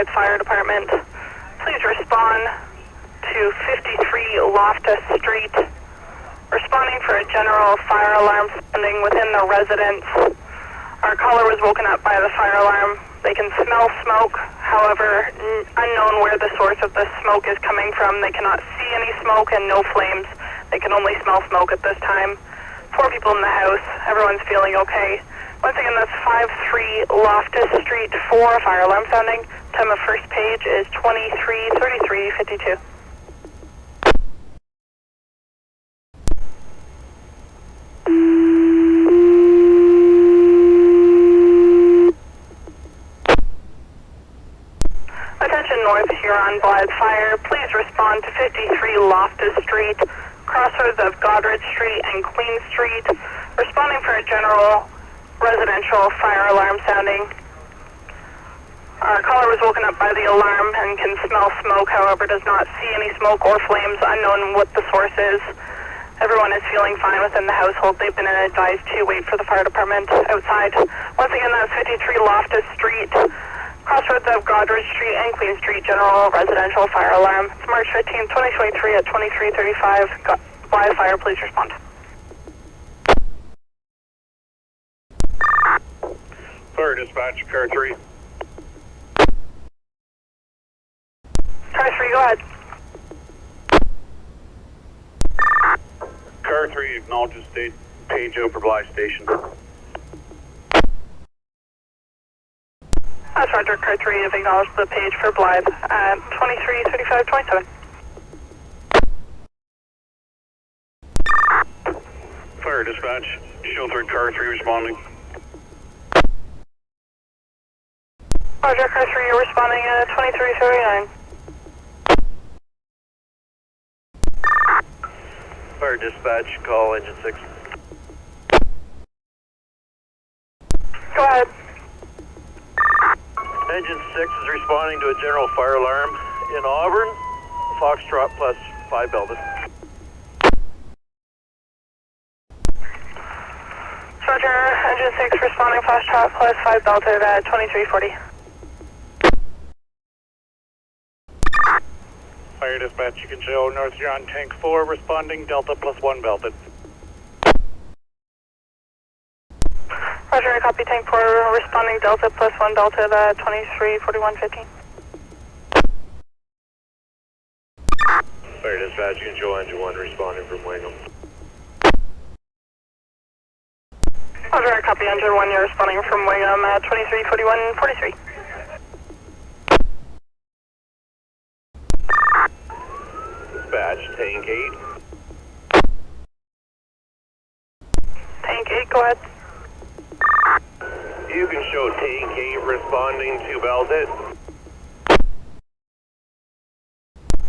Blyth Fire Department. Please respond to 53 Loftus Street. Responding for a general fire alarm sounding within the residence. Our caller was woken up by the fire alarm. They can smell smoke, however, unknown where the source of the smoke is coming from. They cannot see any smoke and no flames. They can only smell smoke at this time. 4 people in the house. Everyone's feeling okay. Once again, that's 53 Loftus Street 4, fire alarm sounding. Time of first page is 23:33:52. Attention North Huron Blyth Fire, please respond to 53 Loftus Street, crossroads of Godred Street and Queen Street, responding for a general residential fire alarm sounding. Our caller was woken up by the alarm and can smell smoke, however does not see any smoke or flames, unknown what the source is. Everyone is feeling fine within the household. They've been advised to wait for the fire department outside. Once again, that's 53 Loftus Street, crossroads of Godred Street and Queen Street, general residential fire alarm. It's March 15th, 2023 at 23:35. Blyth Fire, please respond. Fire dispatch, car 3. Car 3, go ahead. Car 3 acknowledges state page out for Blyth Station. That's Roger, car 3 have acknowledged the page for Blyth at 23:35:27. Fire dispatch, sheltered car 3 responding. Roger, car 3, you're responding at 23:39. Fire dispatch, call engine 6. Go ahead. Engine 6 is responding to a general fire alarm in Auburn. Foxtrot plus 5 belted. Roger, engine 6 responding Foxtrot plus 5 belted at 23:40. Fire dispatch, you can show North Huron Tank 4 responding Delta plus 1 belted. Roger, I copy Tank 4 responding Delta plus 1 belted at 23:41:15. Fire dispatch, you can show engine 1 responding from Wingham. Roger, I copy engine 1, you're responding from Wingham at 23:41:43. Dispatch, tank 8. Tank 8, go ahead. You can show tank 8 responding to belted.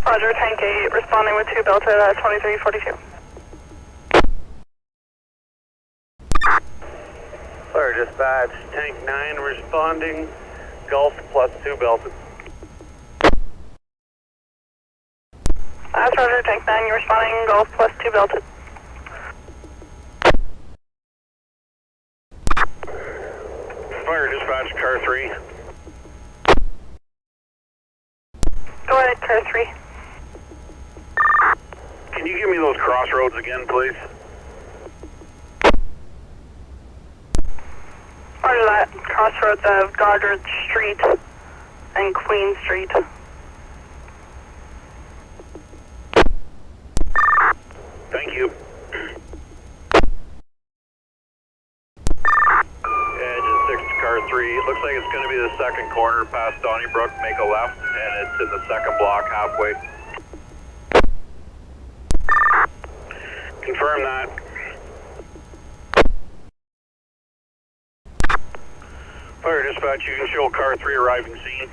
Roger, Tank 8 responding with 2 belted at 23:42. Fire dispatch, tank 9 responding, Gulf plus 2 belted. That's Roger, Tank 9, you're responding Golf plus 2 belted. Fire dispatch, car 3. Go ahead, car 3. Can you give me those crossroads again, please? Roger that, crossroads of Godred Street and Queen Street. Thank you. Engine 6 to car 3. It looks like it's going to be the second corner past Donnybrook. Make a left, and it's in the second block halfway. Confirm that. Fire dispatch, you can show car 3 arriving scene.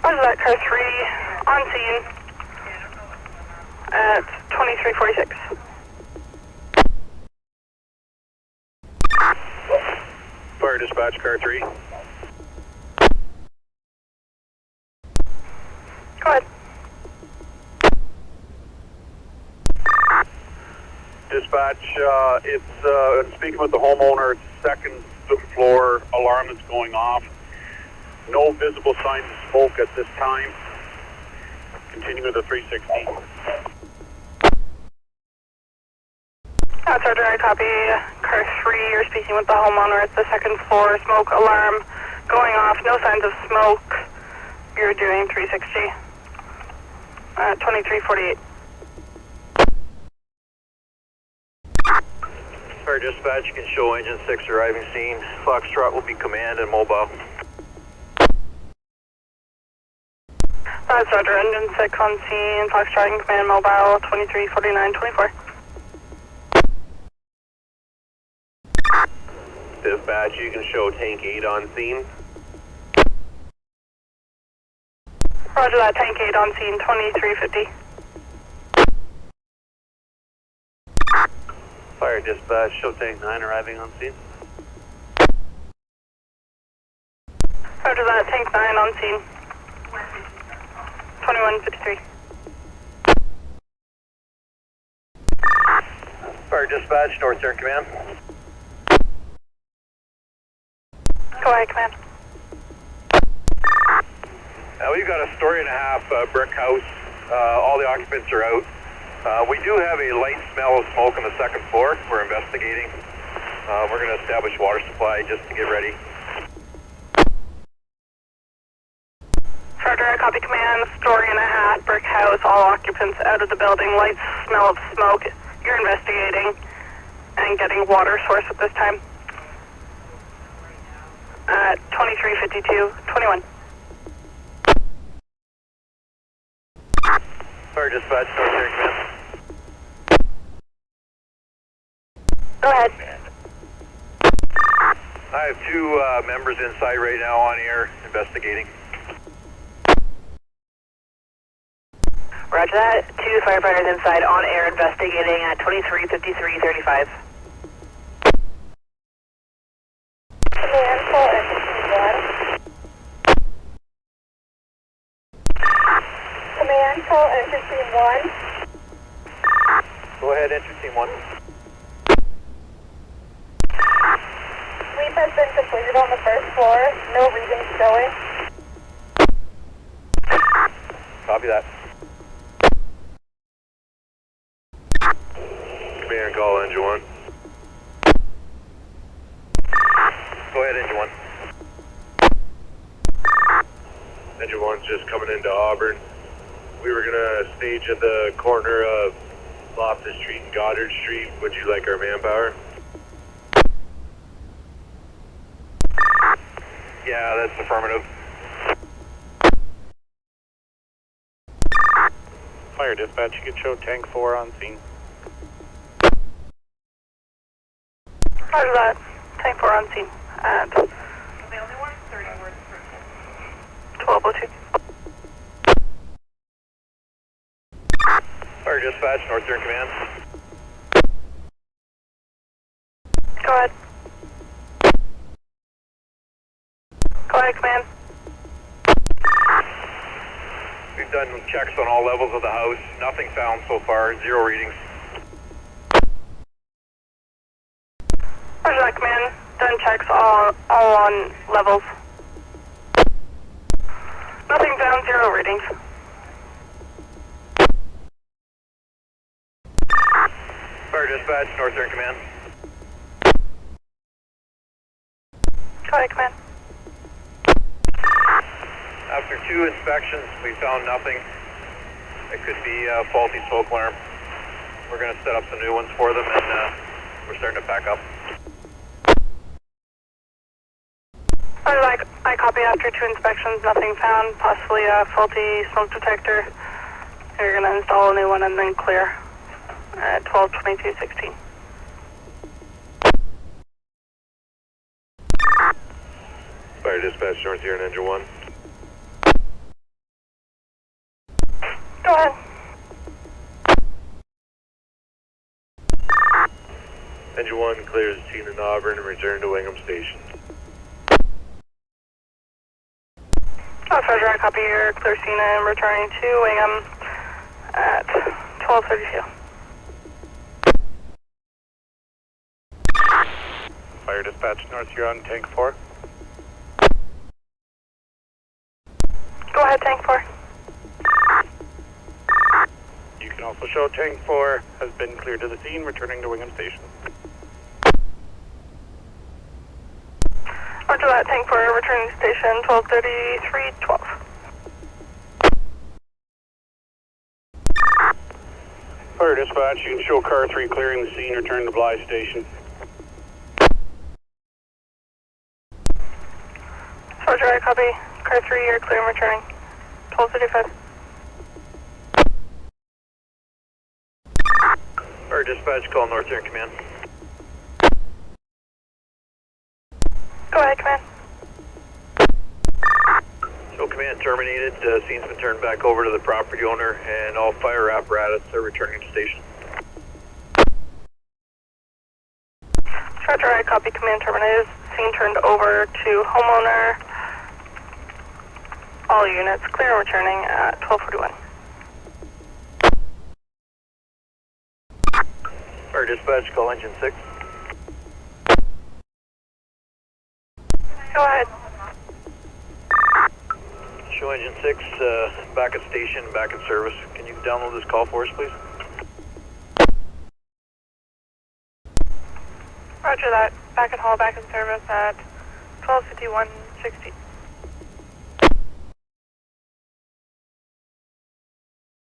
Roger that, car 3 on scene at 23:46. Fire dispatch, car 3. Go ahead. Dispatch, it's speaking with the homeowner, second system floor alarm that's going off. No visible signs of smoke at this time. Continue with the 360. Roger, I copy. Car 3, you're speaking with the homeowner at the second floor. Smoke alarm going off. No signs of smoke. You're doing 360. 2348. Fire dispatch, you can show engine 6 arriving scene. Foxtrot will be command and mobile. That's Roger, engine 6 on scene. Foxtrot and command mobile 234924. Dispatch, you can show tank 8 on scene. Roger that, tank 8 on scene 2350. Fire dispatch, show tank 9 arriving on scene. Roger that, tank 9 on scene 2153. Fire dispatch, North Huron command. Go ahead, command. We've got a story and a half brick house. All the occupants are out. We do have a light smell of smoke on the second floor. We're investigating. We're going to establish water supply just to get ready. Roger, I copy command. Story and a half, brick house, all occupants out of the building. Light smell of smoke. You're investigating and getting water source at this time. 2352, 21. Fire dispatch, North Huron command. Go ahead. I have 2 members inside right now on air investigating. Roger that. 2 firefighters inside on air investigating at 235335. Command, call entry 1. Command, call entry team 1. Go ahead, entry team 1. Sweep has been completed on the first floor. No readings showing. Copy that. Command, call engine 1. Go ahead, engine 1. Engine 1's just coming into Auburn. We were gonna stage at the corner of Loftus Street and Goddard Street. Would you like our manpower? Yeah, that's affirmative. Fire dispatch, you can show tank 4 on scene. Roger that. Tank 4 on scene at 1202. Fire dispatch, North Huron command. Go ahead. Go ahead, command. We've done checks on all levels of the house. Nothing found so far. 0 readings. Roger that, command. Done checks all on levels. Nothing found, 0 readings. Fire dispatch, North Huron command. Go ahead, command. After 2 inspections, we found nothing. It could be a faulty smoke alarm. We're going to set up some new ones for them, and we're starting to pack up. I copy after 2 inspections, nothing found, possibly a faulty smoke detector. You're going to install a new one and then clear at 12:22:16. Fire dispatch, North Huron engine 1. Go ahead. Engine 1 clears the scene in Auburn and return to Wingham Station. Roger, I copy your clear scene and returning to Wingham at 12:32. Fire dispatch, North Huron, Tank 4. Go ahead, Tank 4. You can also show Tank 4 has been cleared to the scene, returning to Wingham Station. Roger that, Tank 4, returning to station 12:33:12. Fire dispatch, you can show car 3 clearing the scene, return to Blyth Station. Roger, I copy. Car 3, you're clear and returning. 12:35. Fire dispatch, call North Huron Command. Go ahead, command. So command terminated, scene's been turned back over to the property owner, and all fire apparatus are returning to station. Roger, I copy. Command terminated. Scene turned over to homeowner. All units clear and returning at 12:41. Fire dispatch, call engine 6. Go ahead. Show engine 6, back at station, back in service. Can you download this call for us, please? Roger that. Back at hall, back in service at 12:51:60.